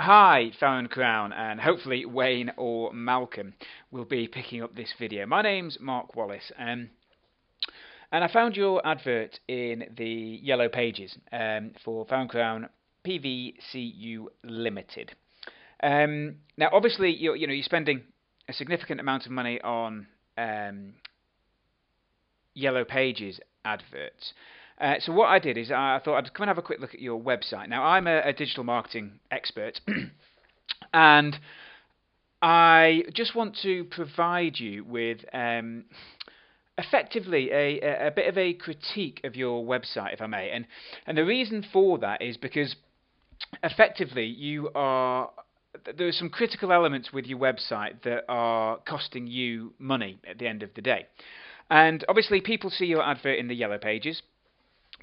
Hi, faroncrown, and hopefully Wayne or Malcolm will be picking up this video. My name's Mark Wallace, and I found your advert in the Yellow Pages for faroncrown PVCU Limited. Now, obviously, you're spending a significant amount of money on Yellow Pages adverts. So what I did is I thought I'd come and have a quick look at your website. Now, I'm a digital marketing expert, and I just want to provide you with effectively a bit of a critique of your website, if I may. And the reason for that is because effectively there are some critical elements with your website that are costing you money at the end of the day. And obviously, people see your advert in the Yellow Pages.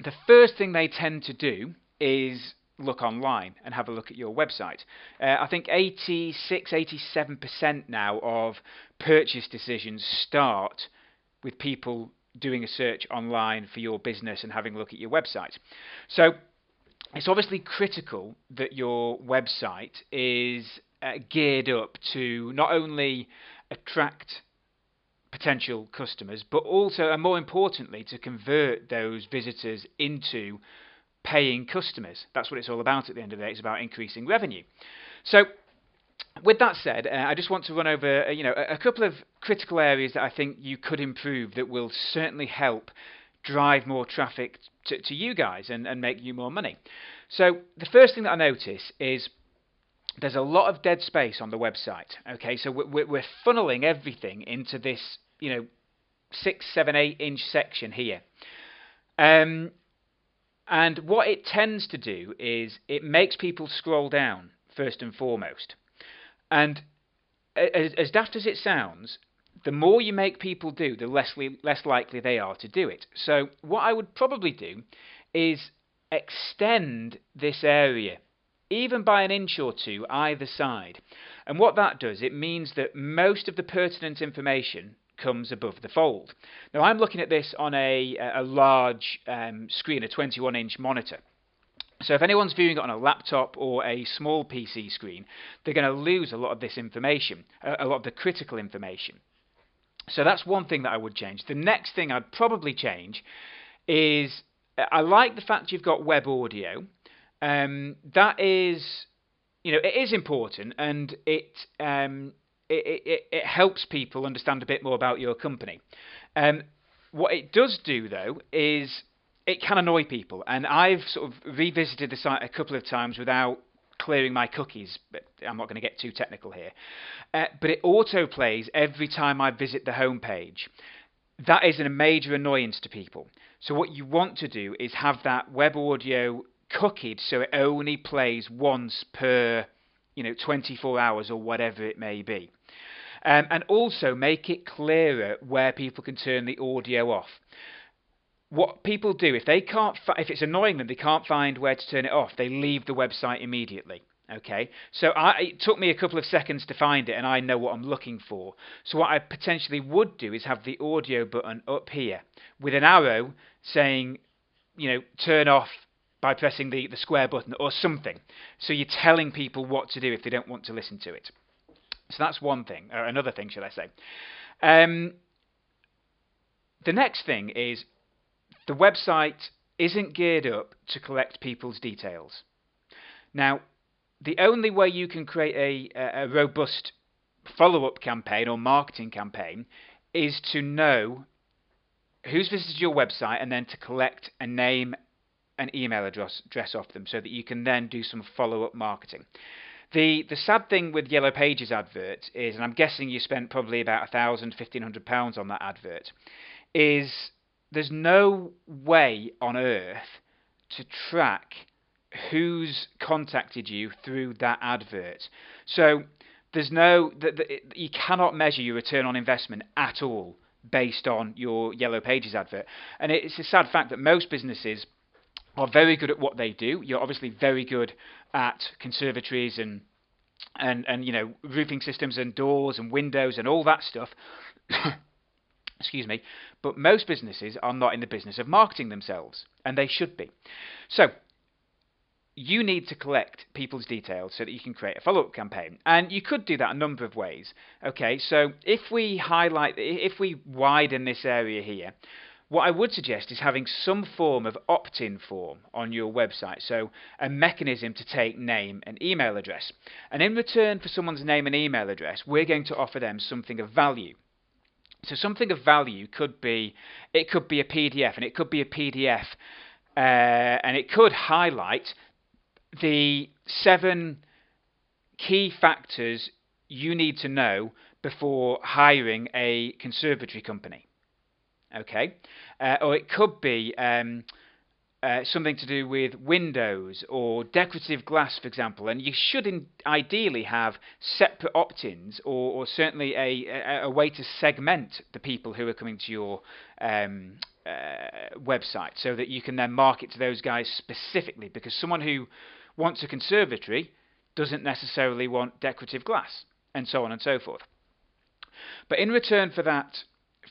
The first thing they tend to do is look online and have a look at your website. I think 86–87% now of purchase decisions start with people doing a search online for your business and having a look at your website. So it's obviously critical that your website is geared up to not only attract potential customers, but also, and more importantly, to convert those visitors into paying customers. That's what it's all about at the end of the day. It's about increasing revenue. So with that said, I just want to run over a couple of critical areas that I think you could improve that will certainly help drive more traffic to you guys and make you more money. So the first thing that I notice is there's a lot of dead space on the website. Okay, so we're funneling everything into this 6, 7, 8-inch section here. And what it tends to do is it makes people scroll down first and foremost. And as daft as it sounds, the more you make people do, the less likely they are to do it. So what I would probably do is extend this area, even by an inch or two either side. And what that does, it means that most of the pertinent information comes above the fold. Now, I'm looking at this on a large screen, a 21-inch monitor. So if anyone's viewing it on a laptop or a small PC screen, they're going to lose a lot of this information, a lot of the critical information. So that's one thing that I would change. The next thing I'd probably change is, I like the fact you've got web audio. That is, it is important, and it helps people understand a bit more about your company. What it does do, though, is it can annoy people, and I've sort of revisited the site a couple of times without clearing my cookies, but I'm not going to get too technical here. But it autoplays every time I visit the homepage. That is a major annoyance to people. So what you want to do is have that web audio cookied so it only plays once per 24 hours or whatever it may be. And also make it clearer where people can turn the audio off. What people do, if it's annoying them, they can't find where to turn it off, they leave the website immediately. Okay, so it took me a couple of seconds to find it, and I know what I'm looking for. So what I potentially would do is have the audio button up here with an arrow saying, turn off by pressing the square button or something. So you're telling people what to do if they don't want to listen to it. So that's one thing, or another thing, should I say. The next thing is the website isn't geared up to collect people's details. Now, the only way you can create a robust follow-up campaign or marketing campaign is to know who's visited your website and then to collect a name and email address off them so that you can then do some follow-up marketing. The sad thing with Yellow Pages adverts is, and I'm guessing you spent probably about £1,000–1,500 on that advert, is there's no way on earth to track who's contacted you through that advert. So you cannot measure your return on investment at all based on your Yellow Pages advert. And it's a sad fact that most businesses are very good at what they do. You're obviously very good at conservatories and roofing systems and doors and windows and all that stuff. Excuse me. But most businesses are not in the business of marketing themselves, and they should be. So you need to collect people's details so that you can create a follow-up campaign. And you could do that a number of ways. Okay, so if we widen this area here, what I would suggest is having some form of opt-in form on your website. So a mechanism to take name and email address. And in return for someone's name and email address, we're going to offer them something of value. So something of value could be a PDF, and it could be a PDF, and it could highlight the 7 key factors you need to know before hiring a conservatory company. Okay, or it could be something to do with windows or decorative glass, for example, and you should ideally have separate opt-ins or certainly a way to segment the people who are coming to your website so that you can then market to those guys specifically, because someone who wants a conservatory doesn't necessarily want decorative glass, and so on and so forth. But in return for that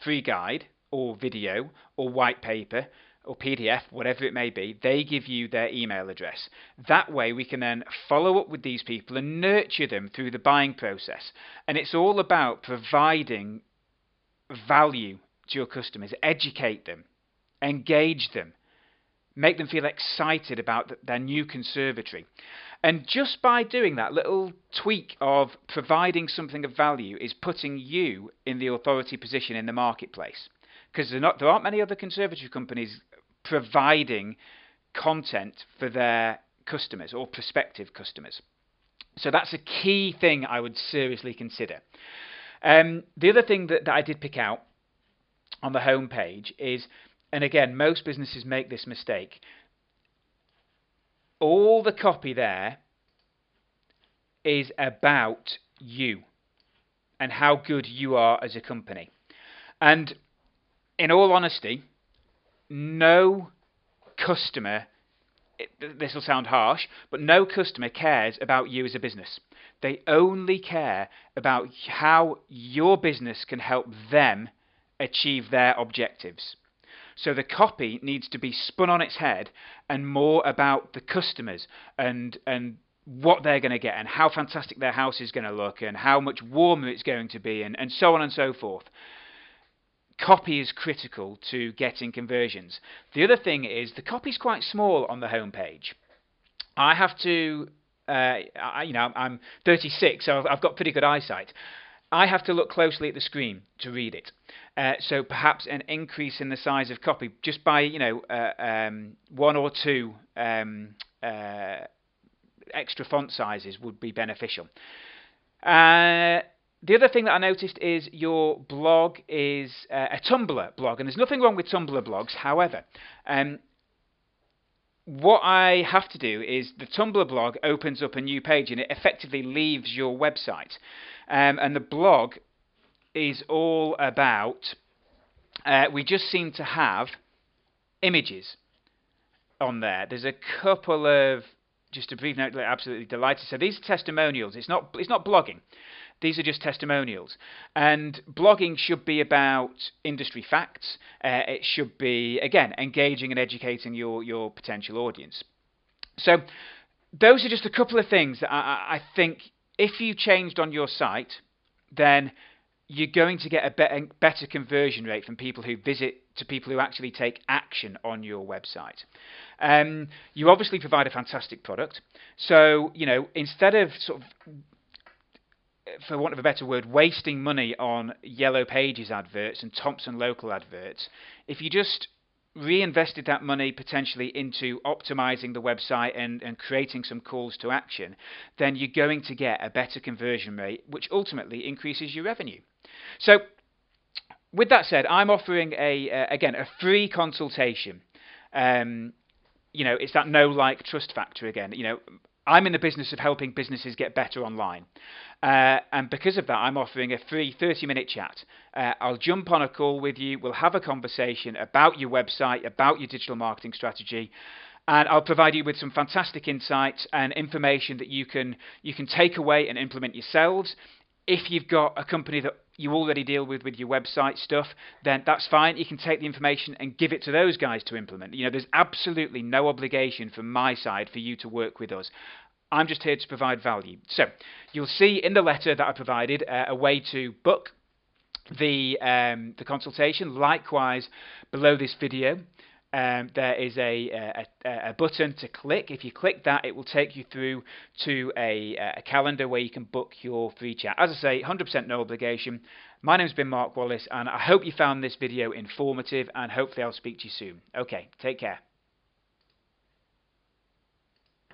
free guide or video or white paper or PDF, whatever it may be, they give you their email address. That way we can then follow up with these people and nurture them through the buying process. And it's all about providing value to your customers, educate them, engage them, make them feel excited about their new conservatory. And just by doing that little tweak of providing something of value is putting you in the authority position in the marketplace. Because there aren't many other conservatory companies providing content for their customers or prospective customers. So that's a key thing I would seriously consider. The other thing that I did pick out on the home page is, and again, most businesses make this mistake, all the copy there is about you and how good you are as a company. And in all honesty, no customer, this will sound harsh, but no customer cares about you as a business. They only care about how your business can help them achieve their objectives. So the copy needs to be spun on its head and more about the customers and what they're going to get and how fantastic their house is going to look and how much warmer it's going to be and so on and so forth. Copy is critical to getting conversions. The other thing is the copy is quite small on the home page. I have to, I'm 36, so I've got pretty good eyesight. I have to look closely at the screen to read it. So perhaps an increase in the size of copy just by 1 or 2 extra font sizes would be beneficial. The other thing that I noticed is your blog is a Tumblr blog, and there's nothing wrong with Tumblr blogs. However, what I have to do is the Tumblr blog opens up a new page and it effectively leaves your website. And the blog is all about, we just seem to have images on there. There's a couple of, just a brief note, absolutely delighted. So these are testimonials. It's not blogging. These are just testimonials. And blogging should be about industry facts. It should be, again, engaging and educating your potential audience. So those are just a couple of things that I think if you changed on your site, then you're going to get a better conversion rate from people who visit to people who actually take action on your website. You obviously provide a fantastic product. So, instead of sort of, for want of a better word, wasting money on Yellow Pages adverts and Thompson Local adverts, if you just reinvested that money potentially into optimizing the website and creating some calls to action, then you're going to get a better conversion rate, which ultimately increases your revenue. So with that said, I'm offering a free consultation. It's that know, like, trust factor again. I'm in the business of helping businesses get better online. And because of that, I'm offering a free 30-minute chat. I'll jump on a call with you. We'll have a conversation about your website, about your digital marketing strategy. And I'll provide you with some fantastic insights and information that you can take away and implement yourselves. If you've got a company that you already deal with your website stuff, then that's fine. You can take the information and give it to those guys to implement. There's absolutely no obligation from my side for you to work with us. I'm just here to provide value. So you'll see in the letter that I provided a way to book the consultation. Likewise, below this video, there is a button to click. If you click that, it will take you through to a calendar where you can book your free chat. As I say, 100% no obligation. My name's been Mark Wallace, and I hope you found this video informative, and hopefully I'll speak to you soon. Okay, take care.